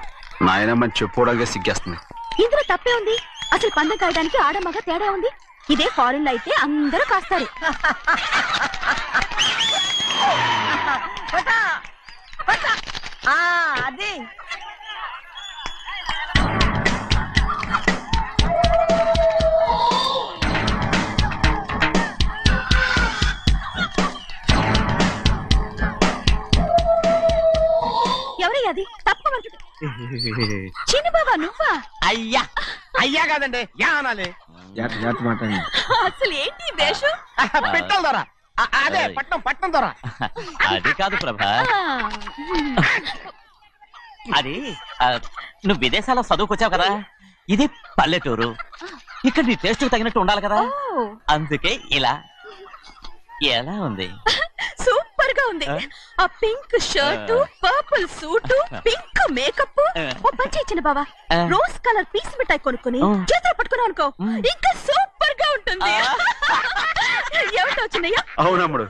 నాయనమ్మని చెప్పుకోవడానికి సిగ్గేస్తుంది. ఇందులో తప్పే ఉంది? అసలు పందెం కాయడానికి ఆడమగ తేడా ఉంది. ఇదే ఫారెన్ లో అయితే అందరూ కాస్తారు. అది ఎవరయ్యా? అది తప్పమంటుంది. చిన్న బాబా నువ్వా? అయ్యా అయ్యా కాదండి, యా అనాలి. అసలు ఏంటి వేషం? పెట్టాల ద్వారా, అదే పట్నం ద్వారా. అది కాదు ప్రభా, అది నువ్వు విదేశాల్లో చదువుకొచ్చావు కదా, ఇది పల్లెటూరు. ఇక్కడ నీ టేస్ట్ తగినట్టు ఉండాలి కదా, అందుకే ఇలా. ఎలా ఉంది? సూపర్. సూపర్ గా ఉంది. ఆ pink shirt, purple suit, pink makeup. ఓ పచ్చి ఇచ్చిన బావా, రోజ్ కలర్ పీస్ మిఠాయి కొనుక్కుని చేతిలో పట్టుకున్నావు అనుకో, ఇంకా సూపర్ గా ఉంటుంది. ఏమిటో చిన్నయ్య? అవునమ్ముడు,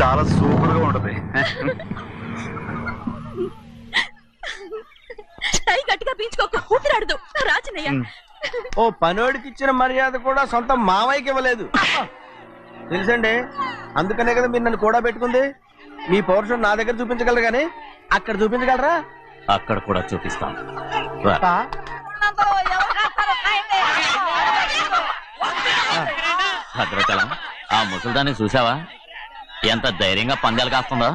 చాలా సూపర్ గా ఉంటది. టై గట్టిగా పీంచుకోకు, ఊపిరాడదు. రాజనయ్య, ఓ పనోడికి ఇచ్చిన మర్యాద కూడా సొంత మావయ్యకి ఇవ్వలేదు తెలుసండి. అందుకనే కదా మీరు నన్ను కూడా పెట్టుకుంది. మీ పౌరుషం నా దగ్గర చూపించగలరు కానీ అక్కడ చూపించగలరా? అక్కడ కూడా చూపిస్తాం. రా. భద్రాచలం, ఆ ముసల్దాన్ని చూసావా? ఎంత ధైర్యంగా పందాలు కాస్తుందో.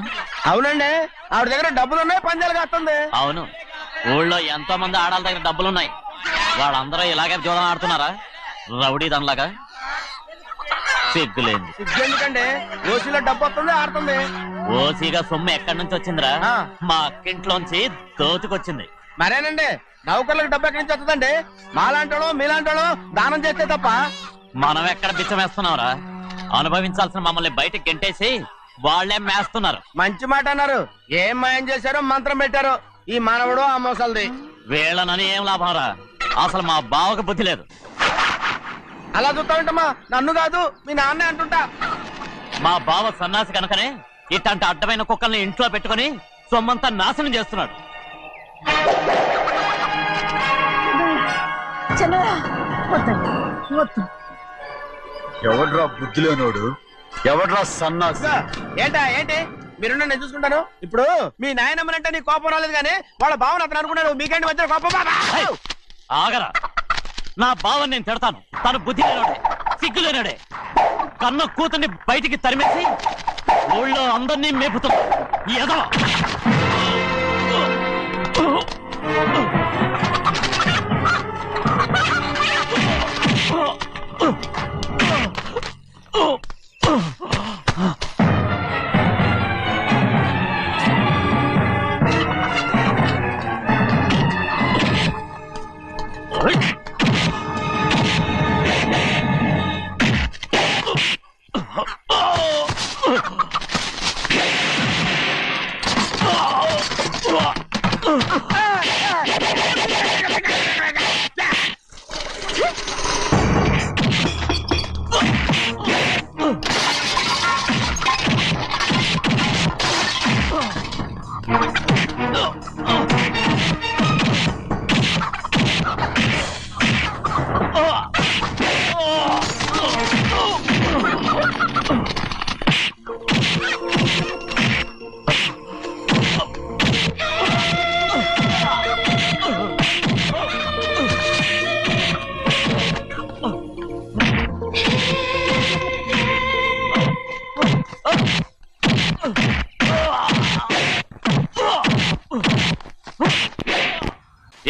అవునండి, ఆవిడ దగ్గర డబ్బులు ఉన్నాయి, పందాలు కాస్తుంది. అవును, ఊళ్ళో ఎంతో మంది ఆడాల దగ్గర డబ్బులున్నాయి. వాళ్ళందరూ ఇలాగే జోదం ఆడుతున్నారా? రౌడీ దండలాగా. సిగ్గులేంది. ఎందుకండి ఓసీలో డబ్బు వస్తుంది, ఆడుతుంది. ఓసీగా సొమ్ము ఎక్కడి నుంచి వచ్చిందిరా? మా అక్కింట్లోంచి దోచుకొచ్చింది. మరేనండి, నౌకర్లకు డబ్బు ఎక్కడి నుంచి వస్తుందండి? మాలాంటోళ్ళు మీలాంటోళ్ళు దానం చేస్తే తప్ప. మనం ఎక్కడ బిచ్చం వేస్తున్నావురా? అనుభవించాల్సిన మమ్మల్ని బయటకు గెంటేసి వాళ్లే మేస్తున్నారు. మంచి మాట అన్నారు. ఏం మాయం చేశారో, మంత్రం పెట్టారో ఈ మానవుడు ఆ మోసల్ది. వీళ్ళనని ఏం లాభం రా? అసలు మా బావకు బుద్ధి లేదు. అలా చూస్తా ఉంటామా? నన్ను కాదు, మీ నాన్నే అంటుంటా. మా బావ సన్నాసి కనుకనే ఇట్లాంటి అడ్డమైన కుక్కల్ని ఇంట్లో పెట్టుకుని సొమ్మంతా నాశనం చేస్తున్నాడు. ఎవడ్రా బుద్ధిలోనోడు? ఎవడ్రా సన్నాసి? ఏంటా ఏంటి? మీరు నేను చూసుకుంటాను. ఇప్పుడు మీ నాయనమ్మనంటే నీ కోపం రాలేదు కానీ వాళ్ళ భావన అతను అనుకున్నాడు. మీకేంటి మధ్య కోపం? ఆగరా, నా బావని నేను తిడతాను. తను బుద్ధి లేనాడే, సిగ్గు లేనాడే. కన్న కూతుర్ని బయటికి తరిమేసి ఊళ్ళో అందరినీ మేపుతున్నా. ఏదో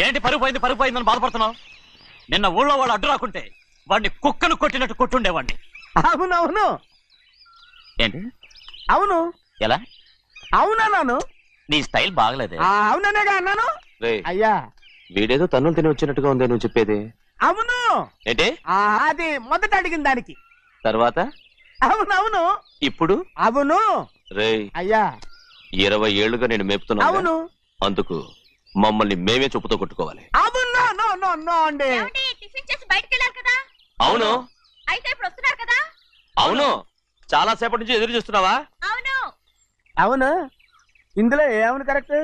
ఏంటి పరుగు పోయిందని బాధపడుతున్నావు? నిన్న ఊళ్ళో వాళ్ళు అడ్డు రాకుంటే వాడిని కుక్కను కొట్టినట్టు కొట్టుండేవాడిని. అవునవును. ఏంటి? అవును. ఎలా? అవునన్నాను. నీ స్టైల్ బాగలేదే. అవుననేగా అన్నాను. అయ్యా, వీడేదో తన్నులు తిని వచ్చినట్టుగా ఉంది నువ్వు చెప్పేది. అవును. ఏంటి? అది మొదట అడిగిన దానికి తర్వాత అవునవును. ఇప్పుడు అవును. రే అయ్యా, 20 ఏళ్లుగా నేను మేపుతున్నా. అవును. అందుకు మమ్మల్ని మేమే చెప్పుతో కొట్టుకోవాలి. అవును. నో అండి. టిఫిన్ చేసి బయటికి వెళ్ళారు కదా? అవును. అయితే ఇప్పుడు వస్తున్నారు కదా? అవును. చాలా సేపటి నుంచి ఎదురు చూస్తున్నావా? అవును. అవును. ఇందులో ఏమని కరెక్ట్?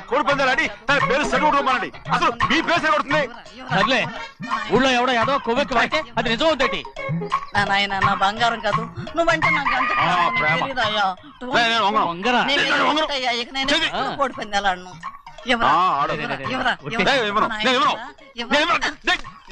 కోడి పందాలని తన పేరు సరిగొట్టుకోమనండి. అసలు మీ పేరు సరిగొడుతుంది. సర్లే, ఊళ్ళో ఎవడో ఏదో కొవ్వెక్కి వాడితే అది నిజం అవుతాయి. నా బంగారం కాదు, నువ్వంటే నాకు అంత తెలీదయ్యా. ఇక నేను కోడి పందాలు ఆడను. ఎవరా?